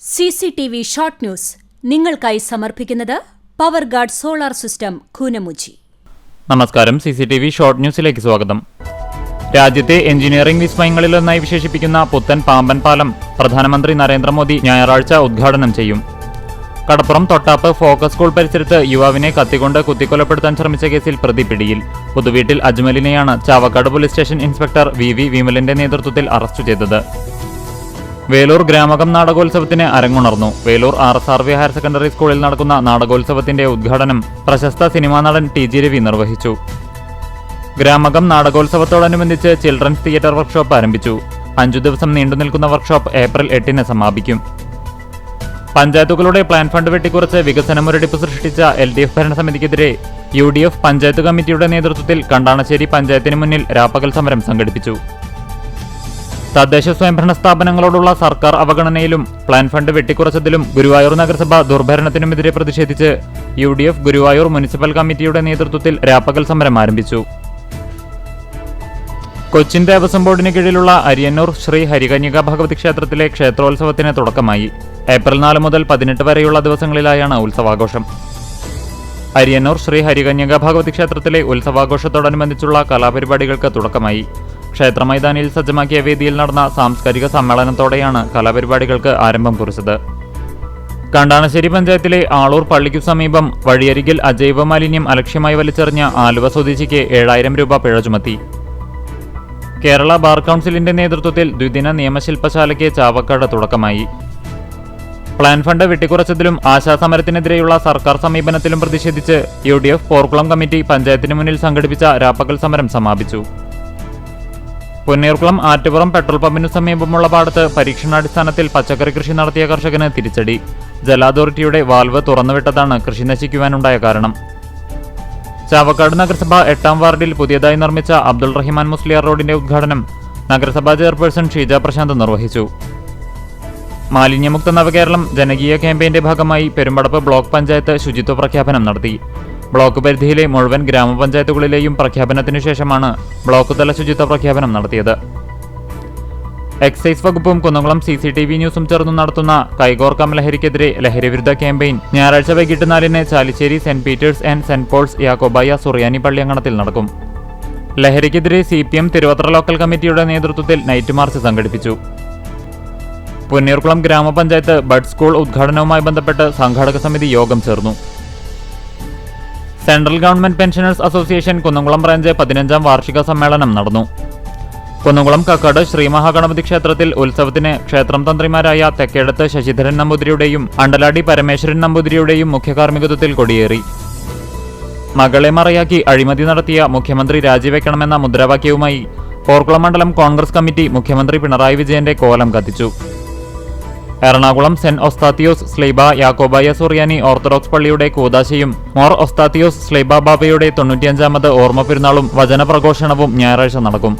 CCTV short news നിങ്ങൾക്കായി സമർപ്പിക്കുന്നത് power guard solar system Koonamuchi. നമസ്കാരം. CCTV ഷോർട്ട് ന്യൂസിലേക്ക് സ്വാഗതം. രാജ്യത്തെ എഞ്ചിനീയറിംഗ് വിസ്മയങ്ങളിലൊന്നായി വിശേഷിപ്പിക്കുന്ന പുത്തൻ പാമ്പൻ പാലം പ്രധാനമന്ത്രി നരേന്ദ്രമോദി ഞായറാഴ്ച ഉദ്ഘാടനം ചെയ്യും. കടപ്പുറം തൊട്ടാപ്പ് ഫോക്കസ് സ്കൂൾ പരിസരത്ത് യുവാവിനെ കത്തിക്കൊണ്ട് കുത്തിക്കൊലപ്പെടുത്താൻ ശ്രമിച്ച കേസിൽ പ്രതി പിടിയിൽ. പുതുവീട്ടിൽ അജ്മലിനെയാണ് Chavakkad police station inspector VV വിമലിന്റെ നേതൃത്വത്തിൽ അറസ്റ്റ് ചെയ്തത്. വേലൂർ ഗ്രാമകം നാടകോത്സവത്തിന് അരങ്ങുണർന്നു. വേലൂർ RSRV ഹയർ സെക്കൻഡറി സ്കൂളിൽ നടക്കുന്ന നാടകോത്സവത്തിന്റെ ഉദ്ഘാടനം പ്രശസ്ത സിനിമാ നടൻ TG രവി നിർവഹിച്ചു. ഗ്രാമകം നാടകോത്സവത്തോടനുബന്ധിച്ച് ചിൽഡ്രൻസ് തിയേറ്റർ വർക്ക്ഷോപ്പ് ആരംഭിച്ചു. 5 ദിവസം നീണ്ടുനിൽക്കുന്ന വർക്ക്ഷോപ്പ് ഏപ്രിൽ 8 സമാപിക്കും. പഞ്ചായത്തുകളുടെ പ്ലാൻ ഫണ്ട് വെട്ടിക്കുറച്ച് വികസന മുരടിപ്പ് സൃഷ്ടിച്ച LDF ഭരണസമിതിക്കെതിരെ UDF പഞ്ചായത്ത് കമ്മിറ്റിയുടെ നേതൃത്വത്തിൽ കണ്ടാണശ്ശേരി പഞ്ചായത്തിന് മുന്നിൽ രാപ്പകൽ സമരം സംഘടിപ്പിച്ചു. തദ്ദേശ സ്വയംഭരണ സ്ഥാപനങ്ങളോടുള്ള സർക്കാർ അവഗണനയിലും പ്ലാൻ ഫണ്ട് വെട്ടിക്കുറച്ചതിലും ഗുരുവായൂർ നഗരസഭ ദുർഭരണത്തിനുമെതിരെ പ്രതിഷേധിച്ച് UDF ഗുരുവായൂർ മുനിസിപ്പൽ കമ്മിറ്റിയുടെ നേതൃത്വത്തിൽ രാപ്പകൽ സമരം ആരംഭിച്ചു. കൊച്ചിൻ ദേവസ്വം ബോർഡിന് കീഴിലുള്ള അരിയന്നൂർ ശ്രീ ഹരികന്യക ഭഗവതി ക്ഷേത്രത്തിലെ ക്ഷേത്രോത്സവത്തിന് തുടക്കമായി. ഏപ്രിൽ 4 മുതൽ 18 വരെയുള്ള ദിവസങ്ങളിലായാണ് ഉത്സവാഘോഷം. അരിയന്നൂർ ശ്രീ ഹരികന്യക ഭഗവതി ക്ഷേത്രത്തിലെ ഉത്സവാഘോഷത്തോടനുബന്ധിച്ചുള്ള കലാപരിപാടികൾക്ക് തുടക്കമായി. ക്ഷേത്ര മൈതാനിയിൽ സജ്ജമാക്കിയ വേദിയിൽ നടന്ന സാംസ്കാരിക സമ്മേളനത്തോടെയാണ് കലാപരിപാടികൾക്ക് ആരംഭം കുറിച്ചത്. കണ്ടാണശ്ശേരി പഞ്ചായത്തിലെ ആളൂർ പള്ളിക്കു സമീപം വഴിയരികിൽ അജൈവ മാലിന്യം അലക്ഷ്യമായി വലിച്ചെറിഞ്ഞ ആലുവ സ്വദേശിക്ക് 7000 രൂപ പിഴ ചുമത്തി. കേരള ബാർ കൗൺസിലിന്റെ നേതൃത്വത്തിൽ ദ്വിദിന നിയമശില്പശാലയ്ക്ക് ചാവക്കാട് തുടക്കമായി. പ്ലാൻ ഫണ്ട് വെട്ടിക്കുറച്ചതിലും ആശാസമരത്തിനെതിരെയുള്ള സർക്കാർ സമീപനത്തിലും പ്രതിഷേധിച്ച് UDF പോർക്കുളം കമ്മിറ്റി പഞ്ചായത്തിന് മുന്നിൽ സംഘടിപ്പിച്ച രാപ്പകൽ സമരം സമാപിച്ചു. പൊന്നീർകുളം ആറ്റുപുറം പെട്രോൾ പമ്പിനു സമീപമുള്ള പാടത്ത് പരീക്ഷണാടിസ്ഥാനത്തിൽ പച്ചക്കറി കൃഷി നടത്തിയ കർഷകന് തിരിച്ചടി. ജല അതോറിറ്റിയുടെ വാൽവ് തുറന്നുവിട്ടതാണ് കൃഷി നശിക്കുവാനുണ്ടായ കാരണം. ചാവക്കാട് നഗരസഭ 8ാം വാർഡിൽ പുതിയതായി നിർമ്മിച്ച അബ്ദുൾ റഹിമാൻ മുസ്ലിയാർ റോഡിന്റെ ഉദ്ഘാടനം നഗരസഭാ ചെയർപേഴ്സൺ ഷീജ പ്രശാന്ത് നിർവഹിച്ചു. മാലിന്യമുക്ത നവകേരളം ജനകീയ ക്യാമ്പയിന്റെ ഭാഗമായി പെരുമ്പടപ്പ് ബ്ലോക്ക് പഞ്ചായത്ത് ശുചിത്വ പ്രഖ്യാപനം നടത്തി. ബ്ലോക്ക് പരിധിയിലെ മുഴുവൻ ഗ്രാമപഞ്ചായത്തുകളിലെയും പ്രഖ്യാപനത്തിനു ശേഷമാണ് ബ്ലോക്ക് തല ശുചിത്വ പ്രഖ്യാപനം നടത്തിയത്. എക്സൈസ് വകുപ്പും കുന്നംകുളം CCTV ന്യൂസും ചേർന്ന് നടത്തുന്ന കൈകോർക്കാം ലഹരിക്കെതിരെ ലഹരിവിരുദ്ധ ക്യാമ്പയിൻ ഞായറാഴ്ച വൈകിട്ട് 4 Chalissery Saint Peter's and Saint Paul's യാക്കോബായ സുറിയാനി പള്ളിയങ്കണത്തിൽ നടക്കും. ലഹരിക്കെതിരെ CPM തിരുവത്ര ലോക്കൽ കമ്മിറ്റിയുടെ നേതൃത്വത്തിൽ നൈറ്റ് മാർച്ച് സംഘടിപ്പിച്ചു. പൊന്നീർകുളം ഗ്രാമപഞ്ചായത്ത് ബഡ് സ്കൂൾ ഉദ്ഘാടനവുമായി ബന്ധപ്പെട്ട് സംഘാടക സമിതി യോഗം ചേർന്നു. Central government pensioners association Kunnamkulam branch 15ാം വാർഷിക സമ്മേളനം നടന്നു. കുന്നംകുളം കക്കാട് ശ്രീ മഹാഗണപതി ക്ഷേത്രത്തിൽ ഉത്സവത്തിന് ക്ഷേത്രം തന്ത്രിമാരായ തെക്കേടത്ത് ശശിധരൻ നമ്പൂതിരിയുടെയും അണ്ടലാടി പരമേശ്വരൻ നമ്പൂതിരിയുടെയും മുഖ്യ കാർമ്മികത്വത്തിൽ കൊടിയേറി. മകളെ മറയാക്കി അഴിമതി നടത്തിയ മുഖ്യമന്ത്രി രാജിവെക്കണമെന്ന മുദ്രാവാക്യവുമായി പോർക്കുളം മണ്ഡലം കോൺഗ്രസ് കമ്മിറ്റി മുഖ്യമന്ത്രി പിണറായി വിജയന്റെ കോലം കത്തിച്ചു. എറണാകുളം സെന്റ് ഒസ്താത്തിയോസ് സ്ലൈബ യാക്കോബായ സുറിയാനി ഓർത്തഡോക്സ് പള്ളിയുടെ കൂദാശയും മോർ ഒസ്താത്തിയോസ് സ്ലൈബ ബാബയുടെ 95ാമത് ഓർമ്മ പെരുന്നാളും വചനപ്രഘോഷണവും ഞായറാഴ്ച നടക്കും.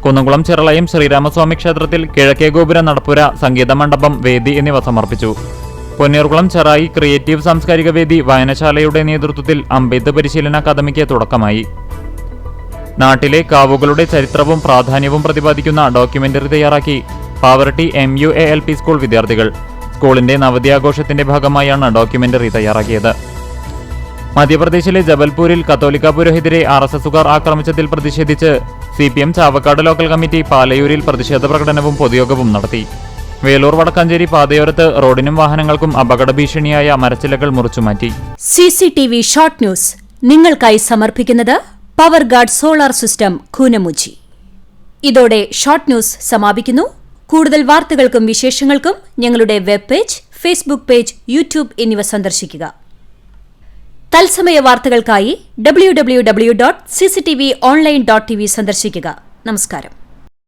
കുന്നംകുളം ചിറളയും ശ്രീരാമസ്വാമി ക്ഷേത്രത്തിൽ കിഴക്കേ ഗോപുര നടപ്പുര സംഗീത മണ്ഡപം വേദി എന്നിവ സമർപ്പിച്ചു. പൊന്നീർകുളം ചെറായി ക്രിയേറ്റീവ് സാംസ്കാരിക വേദി വായനശാലയുടെ നേതൃത്വത്തിൽ അമ്പെയ്ത്ത് പരിശീലന അക്കാദമിക്ക് തുടക്കമായി. നാട്ടിലെ കാവുകളുടെ ചരിത്രവും പ്രാധാന്യവും പ്രതിപാദിക്കുന്ന ഡോക്യുമെന്ററി തയ്യാറാക്കി പാവർട്ടി MUA LP സ്കൂൾ വിദ്യാർത്ഥികൾ. സ്കൂളിന്റെ നവതി ആഘോഷത്തിന്റെ ഭാഗമായാണ് ഡോക്യുമെന്ററി തയ്യാറാക്കിയത്. മധ്യപ്രദേശിലെ ജബൽപൂരിൽ കത്തോലിക്ക പുരോഹിതരെ RSSുകാർ ആക്രമിച്ചതിൽ പ്രതിഷേധിച്ച് CPM ചാവക്കാട് ലോക്കൽ കമ്മിറ്റി പാലയൂരിൽ പ്രതിഷേധ പ്രകടനവും പൊതുയോഗവും നടത്തി. വേലൂർ വടക്കാഞ്ചേരി പാതയോരത്ത് റോഡിനും വാഹനങ്ങൾക്കും അപകട ഭീഷണിയായ മരച്ചില്ലകൾ മുറിച്ചുമാറ്റി. CCTV ഷോർട്ട് ന്യൂസ് നിങ്ങൾക്കായി സമർപ്പിക്കുന്നത് power guard solar system Koonamuchi. ഇതോടെ ഷോർട്ട് ന്യൂസ് സമാപിക്കുന്നു. കൂടുതൽ വാർത്തകൾക്കും വിശേഷങ്ങൾക്കും ഞങ്ങളുടെ web page, Facebook page, YouTube എന്നിവ സന്ദർശിക്കുക. തത്സമയ വാർത്തകൾക്കായി www.cctv online.tv സന്ദർശിക്കുക. നമസ്കാരം.